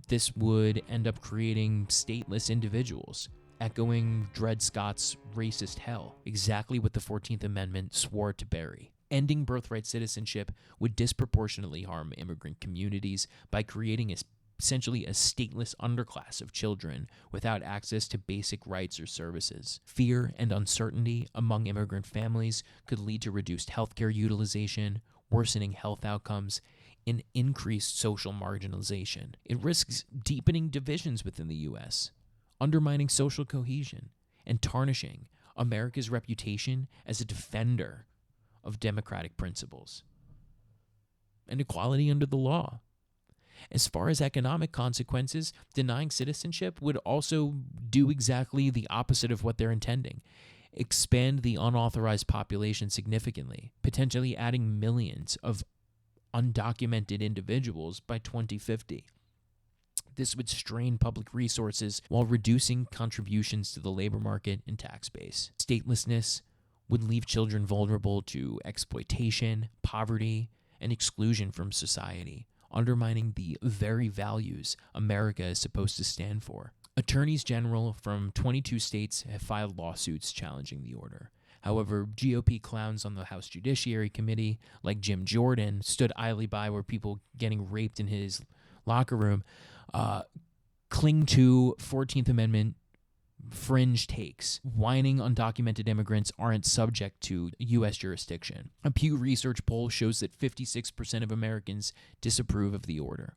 this would end up creating stateless individuals, echoing Dred Scott's racist hell, exactly what the 14th Amendment swore to bury. Ending birthright citizenship would disproportionately harm immigrant communities by creating essentially a stateless underclass of children without access to basic rights or services. Fear and uncertainty among immigrant families could lead to reduced healthcare utilization, worsening health outcomes, and increased social marginalization. It risks deepening divisions within the U.S., undermining social cohesion, and tarnishing America's reputation as a defender of democratic principles and equality under the law. As far as economic consequences, denying citizenship would also do exactly the opposite of what they're intending. Expand the unauthorized population significantly, potentially adding millions of undocumented individuals by 2050. This would strain public resources while reducing contributions to the labor market and tax base. Statelessness would leave children vulnerable to exploitation, poverty, and exclusion from society, undermining the very values America is supposed to stand for. Attorneys general from 22 states have filed lawsuits challenging the order. However, GOP clowns on the House Judiciary Committee, like Jim Jordan, stood idly by where people getting raped in his locker room cling to 14th Amendment fringe takes. Whining undocumented immigrants aren't subject to U.S. jurisdiction. A Pew Research poll shows that 56% of Americans disapprove of the order.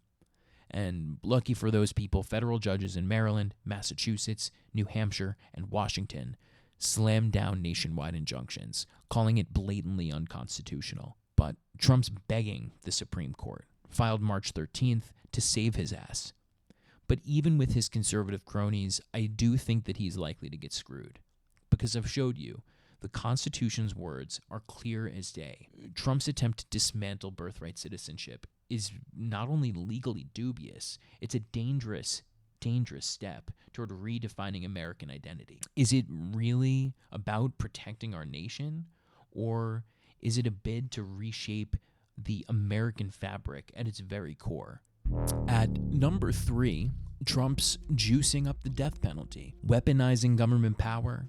And lucky for those people, federal judges in Maryland, Massachusetts, New Hampshire, and Washington slammed down nationwide injunctions, calling it blatantly unconstitutional. But Trump's begging the Supreme Court, filed March 13th, to save his ass. But even with his conservative cronies, I do think that he's likely to get screwed. Because I've showed you, the Constitution's words are clear as day. Trump's attempt to dismantle birthright citizenship is not only legally dubious, it's a dangerous step toward redefining American identity. Is it really about protecting our nation? Or is it a bid to reshape the American fabric at its very core? At number 3, Trump's juicing up the death penalty, weaponizing government power,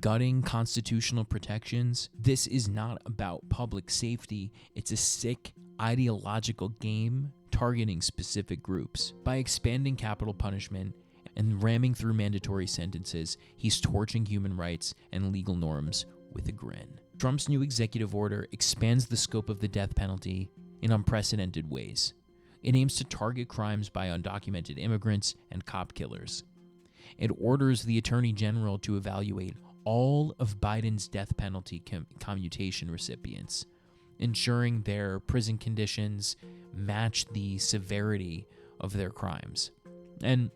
gutting constitutional protections. This is not about public safety. It's a sick ideological game targeting specific groups. By expanding capital punishment and ramming through mandatory sentences, he's torching human rights and legal norms with a grin. Trump's new executive order expands the scope of the death penalty in unprecedented ways. It aims to target crimes by undocumented immigrants and cop killers. It orders the Attorney General to evaluate all of Biden's death penalty commutation recipients, ensuring their prison conditions match the severity of their crimes, and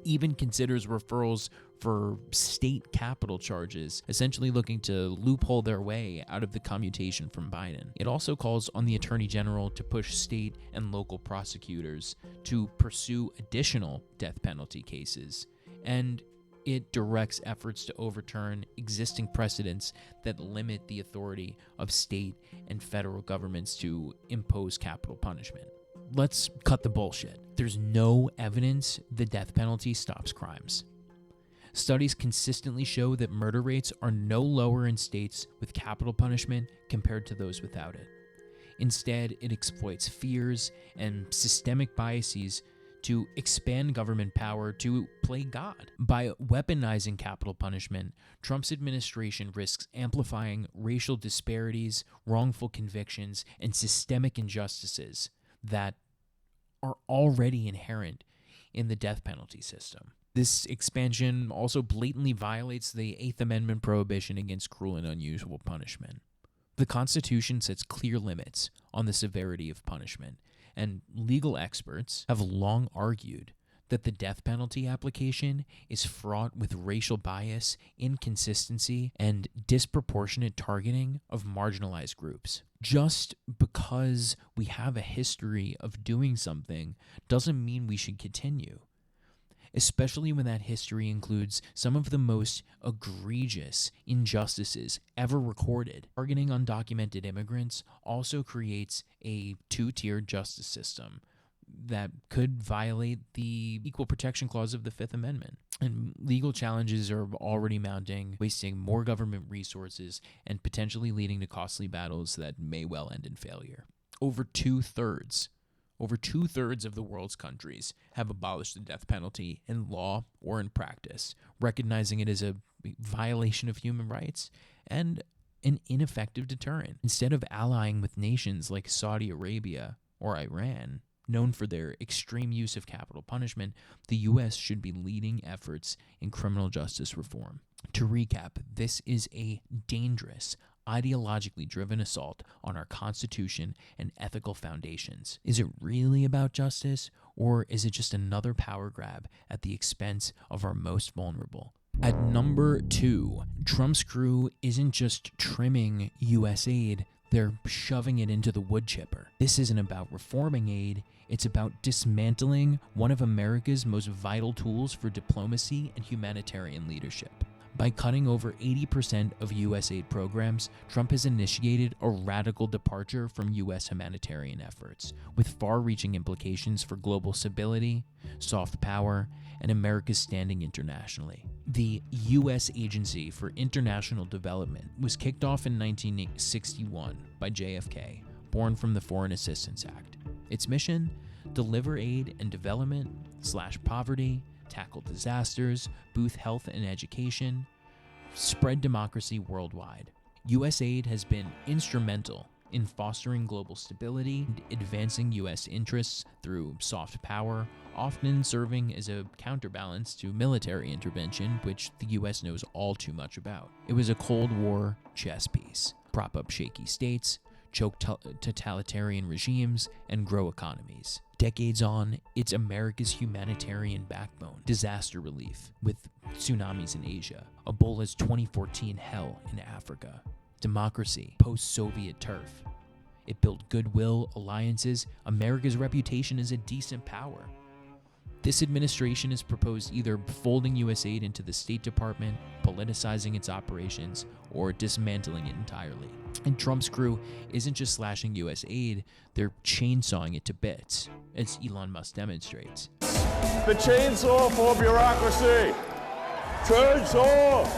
even considers referrals for state capital charges, essentially looking to loophole their way out of the commutation from Biden. It also calls on the Attorney General to push state and local prosecutors to pursue additional death penalty cases, and it directs efforts to overturn existing precedents that limit the authority of state and federal governments to impose capital punishment. Let's cut the bullshit. There's no evidence the death penalty stops crimes. Studies consistently show that murder rates are no lower in states with capital punishment compared to those without it. Instead, it exploits fears and systemic biases to expand government power to play God. By weaponizing capital punishment, Trump's administration risks amplifying racial disparities, wrongful convictions, and systemic injustices that are already inherent in the death penalty system. This expansion also blatantly violates the Eighth Amendment prohibition against cruel and unusual punishment. The Constitution sets clear limits on the severity of punishment, and legal experts have long argued that the death penalty application is fraught with racial bias, inconsistency, and disproportionate targeting of marginalized groups. Just because we have a history of doing something doesn't mean we should continue, especially when that history includes some of the most egregious injustices ever recorded. Targeting undocumented immigrants also creates a two-tiered justice system that could violate the Equal Protection Clause of the Fifth Amendment. And legal challenges are already mounting, wasting more government resources and potentially leading to costly battles that may well end in failure. Over two-thirds of the world's countries have abolished the death penalty in law or in practice, recognizing it as a violation of human rights and an ineffective deterrent. Instead of allying with nations like Saudi Arabia or Iran, known for their extreme use of capital punishment, the U.S. should be leading efforts in criminal justice reform. To recap, this is a dangerous, ideologically driven assault on our Constitution and ethical foundations. Is it really about justice, or is it just another power grab at the expense of our most vulnerable? At number 2, Trump's crew isn't just trimming USAID, they're shoving it into the wood chipper. This isn't about reforming aid, it's about dismantling one of America's most vital tools for diplomacy and humanitarian leadership. By cutting over 80% of USAID programs, Trump has initiated a radical departure from U.S. humanitarian efforts, with far-reaching implications for global stability, soft power, and America's standing internationally. The U.S. Agency for International Development was kicked off in 1961 by JFK, born from the Foreign Assistance Act. Its mission? Deliver aid and development, slash poverty, tackle disasters, boost health and education, spread democracy worldwide. USAID has been instrumental in fostering global stability and advancing U.S. interests through soft power, often serving as a counterbalance to military intervention, which the U.S. knows all too much about. It was a Cold War chess piece. Prop up shaky states, choke totalitarian regimes, and grow economies. Decades on, it's America's humanitarian backbone. Disaster relief, with tsunamis in Asia. Ebola's 2014 hell in Africa. Democracy, post-Soviet turf. It built goodwill, alliances, America's reputation as a decent power. This administration has proposed either folding USAID into the State Department, politicizing its operations, or dismantling it entirely. And Trump's crew isn't just slashing USAID, they're chainsawing it to bits, as Elon Musk demonstrates. The chainsaw for bureaucracy! Chainsaw!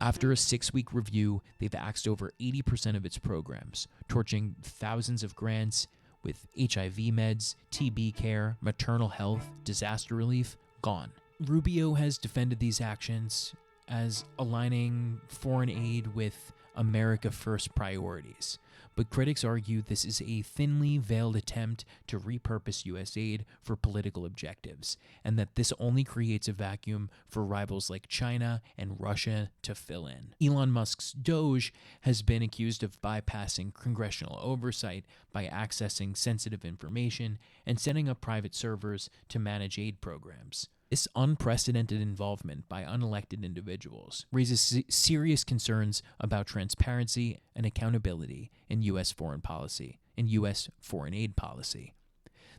After a 6-week review, they've axed over 80% of its programs, torching thousands of grants with HIV meds, TB care, maternal health, disaster relief, gone. Rubio has defended these actions as aligning foreign aid with America First priorities, but critics argue this is a thinly veiled attempt to repurpose USAID for political objectives, and that this only creates a vacuum for rivals like China and Russia to fill in. Elon Musk's Doge has been accused of bypassing congressional oversight by accessing sensitive information and setting up private servers to manage aid programs. This unprecedented involvement by unelected individuals raises serious concerns about transparency and accountability in U.S. foreign policy and U.S. foreign aid policy.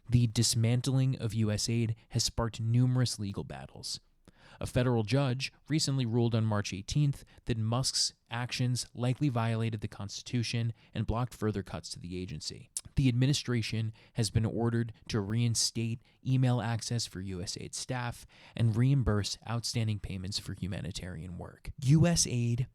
The dismantling of USAID has sparked numerous legal battles. A federal judge recently ruled on March 18th that Musk's actions likely violated the Constitution and blocked further cuts to the agency. The administration has been ordered to reinstate email access for USAID staff and reimburse outstanding payments for humanitarian work. USAID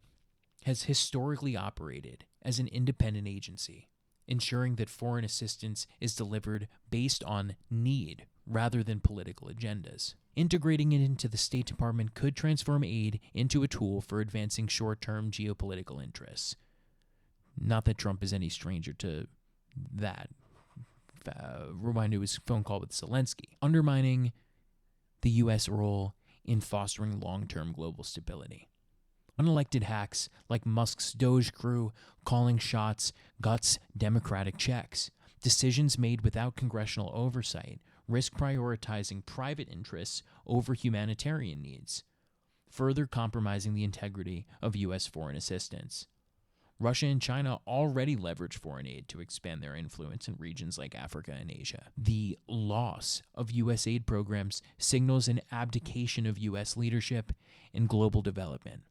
has historically operated as an independent agency, ensuring that foreign assistance is delivered based on need rather than political agendas. Integrating it into the State Department could transform aid into a tool for advancing short-term geopolitical interests. Not that Trump is any stranger to that. Rewind to his phone call with Zelensky. Undermining the U.S. role in fostering long-term global stability. Unelected hacks like Musk's Doge crew calling shots guts democratic checks. Decisions made without congressional oversight risk prioritizing private interests over humanitarian needs, further compromising the integrity of U.S. foreign assistance. Russia and China already leverage foreign aid to expand their influence in regions like Africa and Asia. The loss of USAID programs signals an abdication of U.S. leadership in global development.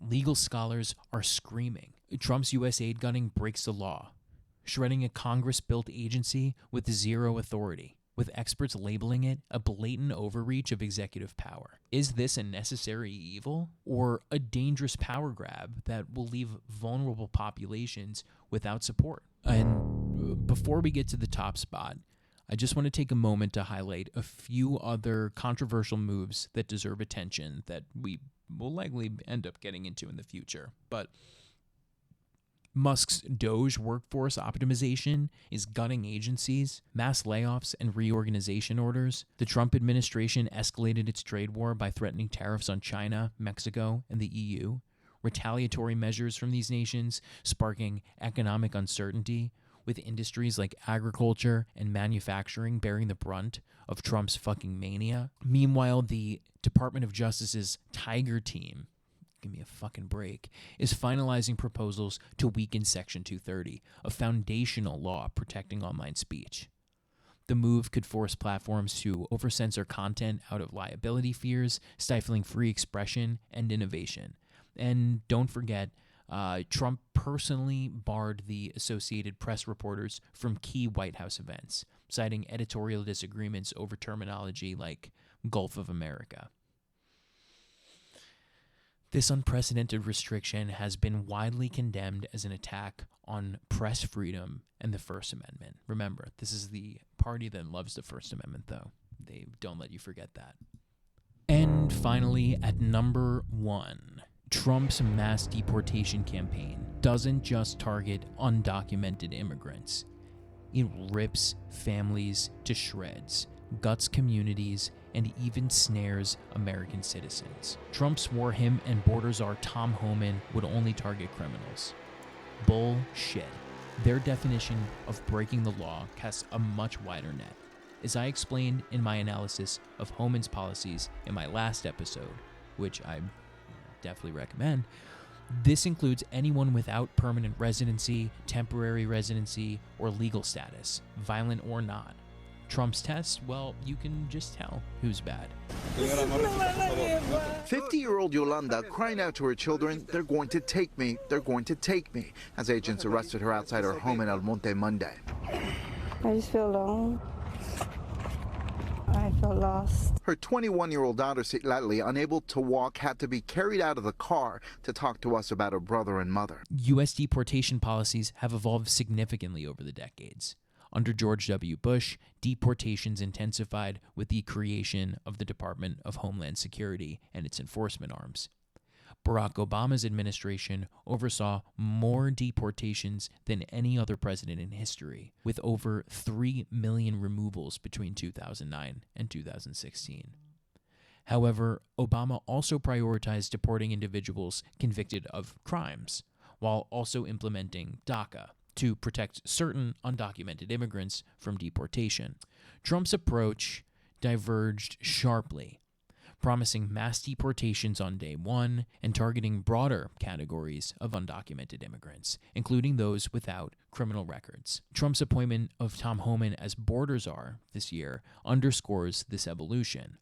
Legal scholars are screaming. Trump's USAID gunning breaks the law, shredding a Congress-built agency with zero authority, with experts labeling it a blatant overreach of executive power. Is this a necessary evil or a dangerous power grab that will leave vulnerable populations without support? And before we get to the top spot, I just want to take a moment to highlight a few other controversial moves that deserve attention that we will likely end up getting into in the future. But Musk's Doge workforce optimization is gutting agencies, mass layoffs and reorganization orders. The Trump administration escalated its trade war by threatening tariffs on China, Mexico, and the EU. Retaliatory measures from these nations sparking economic uncertainty, with industries like agriculture and manufacturing bearing the brunt of Trump's fucking mania. Meanwhile, the Department of Justice's Tiger Team, give me a fucking break, is finalizing proposals to weaken Section 230, a foundational law protecting online speech. The move could force platforms to overcensor content out of liability fears, stifling free expression and innovation. And don't forget, Trump personally barred the Associated Press reporters from key White House events, citing editorial disagreements over terminology like Gulf of America. This unprecedented restriction has been widely condemned as an attack on press freedom and the First Amendment. Remember, this is the party that loves the First Amendment, though. They don't let you forget that. And finally, at number 1, Trump's mass deportation campaign doesn't just target undocumented immigrants. It rips families to shreds, guts communities, and even snares American citizens. Trump swore him and border czar Tom Homan would only target criminals. Bullshit. Their definition of breaking the law casts a much wider net. As I explained in my analysis of Homan's policies in my last episode, which I definitely recommend, this includes anyone without permanent residency, temporary residency, or legal status, violent or not. Trump's test, well, you can just tell who's bad. 50-year-old Yolanda crying out to her children, "They're going to take me, they're going to take me," as agents arrested her outside her home in El Monte Monday. I just feel alone. I feel lost. Her 21-year-old daughter, Citlali, unable to walk, had to be carried out of the car to talk to us about her brother and mother. U.S. deportation policies have evolved significantly over the decades. Under George W. Bush, deportations intensified with the creation of the Department of Homeland Security and its enforcement arms. Barack Obama's administration oversaw more deportations than any other president in history, with over 3 million removals between 2009 and 2016. However, Obama also prioritized deporting individuals convicted of crimes, while also implementing DACA to protect certain undocumented immigrants from deportation. Trump's approach diverged sharply, promising mass deportations on day one and targeting broader categories of undocumented immigrants, including those without criminal records. Trump's appointment of Tom Homan as border czar this year underscores this evolution.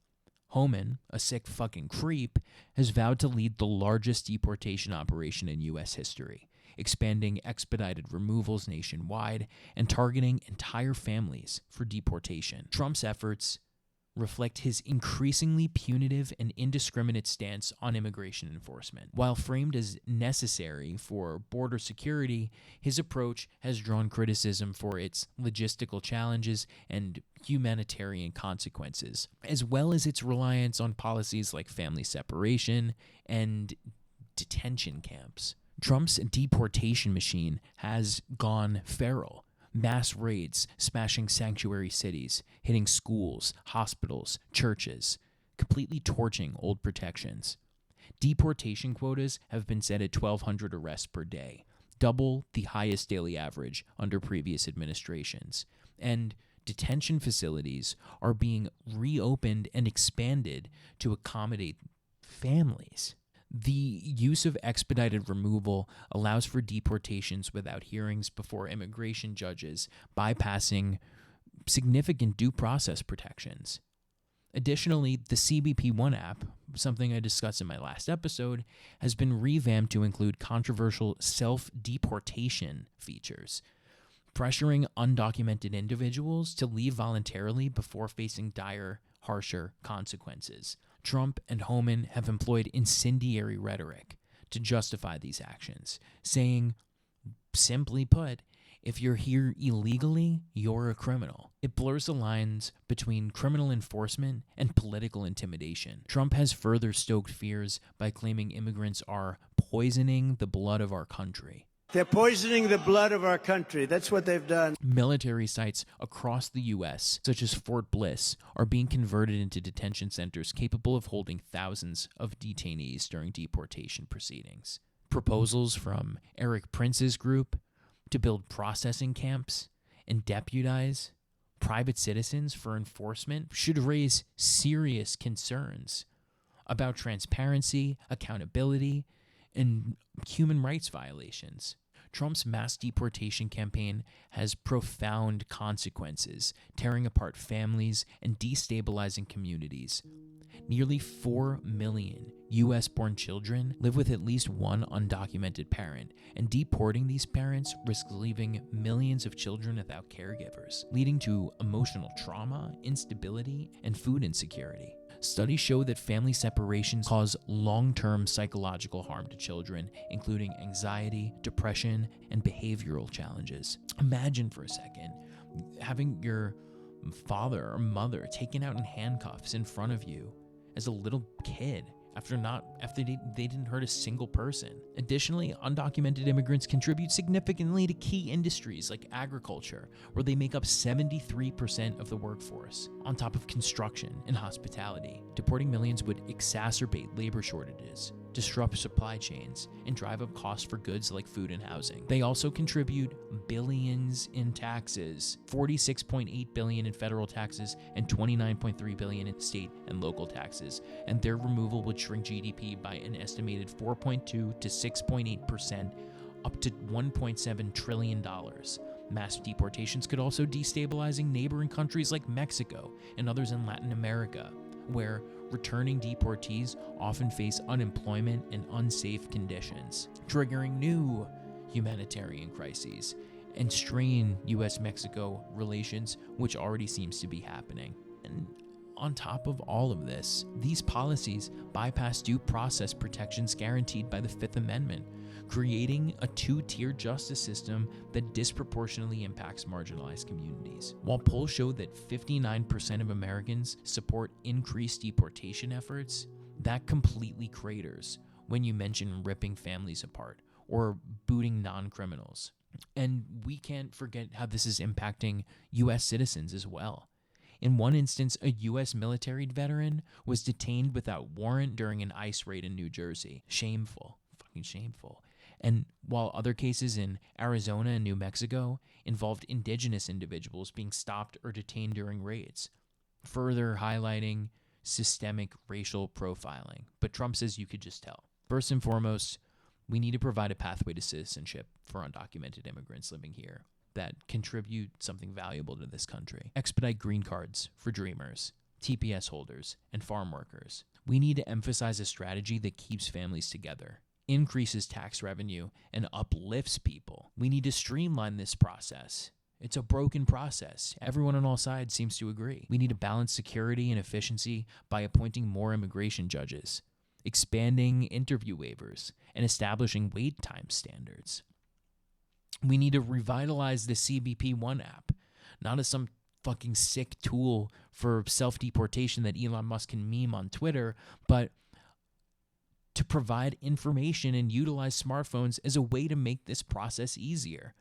Homan, a sick fucking creep, has vowed to lead the largest deportation operation in U.S. history, expanding expedited removals nationwide and targeting entire families for deportation. Trump's efforts reflect his increasingly punitive and indiscriminate stance on immigration enforcement. While framed as necessary for border security, his approach has drawn criticism for its logistical challenges and humanitarian consequences, as well as its reliance on policies like family separation and detention camps. Trump's deportation machine has gone feral. Mass raids smashing sanctuary cities, hitting schools, hospitals, churches, completely torching old protections. Deportation quotas have been set at 1,200 arrests per day, double the highest daily average under previous administrations. And detention facilities are being reopened and expanded to accommodate families. The use of expedited removal allows for deportations without hearings before immigration judges, bypassing significant due process protections. Additionally, the CBP One app, something I discussed in my last episode, has been revamped to include controversial self-deportation features, pressuring undocumented individuals to leave voluntarily before facing dire, harsher consequences. Trump and Homan have employed incendiary rhetoric to justify these actions, saying, simply put, if you're here illegally, you're a criminal. It blurs the lines between criminal enforcement and political intimidation. Trump has further stoked fears by claiming immigrants are poisoning the blood of our country. They're poisoning the blood of our country. That's what they've done. Military sites across the U.S., such as Fort Bliss, are being converted into detention centers capable of holding thousands of detainees during deportation proceedings. Proposals from Eric Prince's group to build processing camps and deputize private citizens for enforcement should raise serious concerns about transparency, accountability, and human rights violations. Trump's mass deportation campaign has profound consequences, tearing apart families and destabilizing communities. Nearly 4 million U.S.-born children live with at least one undocumented parent, and deporting these parents risks leaving millions of children without caregivers, leading to emotional trauma, instability, and food insecurity. Studies show that family separations cause long-term psychological harm to children, including anxiety, depression, and behavioral challenges. Imagine for a second having your father or mother taken out in handcuffs in front of you as a little kid after they didn't hurt a single person. Additionally, undocumented immigrants contribute significantly to key industries like agriculture, where they make up 73% of the workforce, on top of construction and hospitality. Deporting millions would exacerbate labor shortages, disrupt supply chains, and drive up costs for goods like food and housing. They also contribute billions in taxes, $46.8 billion in federal taxes and $29.3 billion in state and local taxes, and their removal would shrink GDP by an estimated 4.2 to 6.8%, up to $1.7 trillion. Mass deportations could also destabilize neighboring countries like Mexico and others in Latin America, where returning deportees often face unemployment and unsafe conditions, triggering new humanitarian crises and strain U.S.-Mexico relations, which already seems to be happening. And on top of all of this, these policies bypass due process protections guaranteed by the Fifth Amendment, creating a two-tier justice system that disproportionately impacts marginalized communities. While polls show that 59% of Americans support increased deportation efforts, that completely craters when you mention ripping families apart or booting non-criminals. And we can't forget how this is impacting U.S. citizens as well. In one instance, a U.S. military veteran was detained without warrant during an ICE raid in New Jersey. Shameful. Fucking shameful. And while other cases in Arizona and New Mexico involved indigenous individuals being stopped or detained during raids, further highlighting systemic racial profiling. But Trump says you could just tell. First and foremost, we need to provide a pathway to citizenship for undocumented immigrants living here that contribute something valuable to this country. Expedite green cards for dreamers, TPS holders, and farm workers. We need to emphasize a strategy that keeps families together, increases tax revenue, and uplifts people. We need to streamline this process, It's a broken process. Everyone on all sides seems to agree. We need to balance security and efficiency by appointing more immigration judges, expanding interview waivers, and establishing wait time standards. We need to revitalize the CBP-1 app, not as some fucking sick tool for self-deportation that Elon Musk can meme on Twitter, but to provide information and utilize smartphones as a way to make this process easier.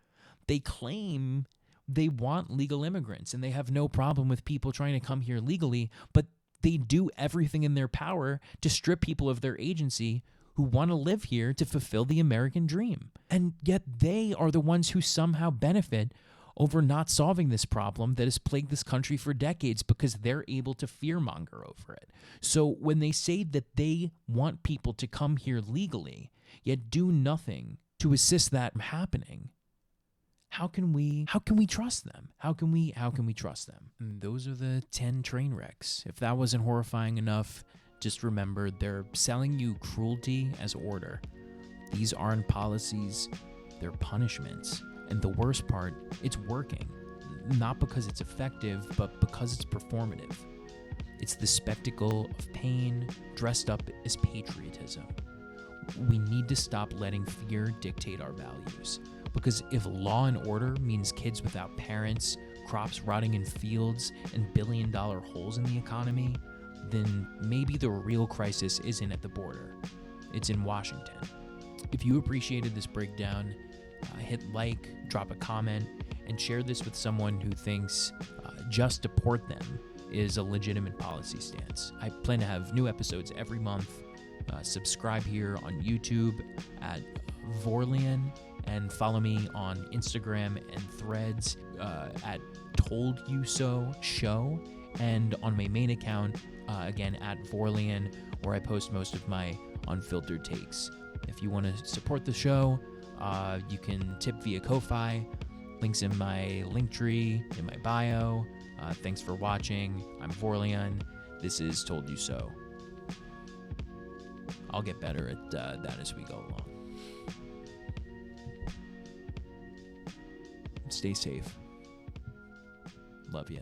They claim they want legal immigrants and they have no problem with people trying to come here legally, but they do everything in their power to strip people of their agency who want to live here to fulfill the American dream. And yet they are the ones who somehow benefit over not solving this problem that has plagued this country for decades because they're able to fearmonger over it. So when they say that they want people to come here legally, yet do nothing to assist that from happening, how can we trust them? How can we trust them? And those are the 10 train wrecks. If that wasn't horrifying enough, just remember they're selling you cruelty as order. These aren't policies, they're punishments. And the worst part, it's working. Not because it's effective, but because it's performative. It's the spectacle of pain dressed up as patriotism. We need to stop letting fear dictate our values. Because if law and order means kids without parents, crops rotting in fields, and billion-dollar holes in the economy, then maybe the real crisis isn't at the border. It's in Washington. If you appreciated this breakdown, hit like, drop a comment, and share this with someone who thinks just deport them is a legitimate policy stance. I plan to have new episodes every month. Subscribe here on YouTube at Vorlian, and follow me on Instagram and Threads at Told You So Show, and on my main account, again, at Vorlian, where I post most of my unfiltered takes. If you want to support the show, you can tip via Ko-Fi. Links in my link tree, in my bio. Thanks for watching. I'm Vorlian. This is Told You So. I'll get better at that as we go along. Stay safe. Love you.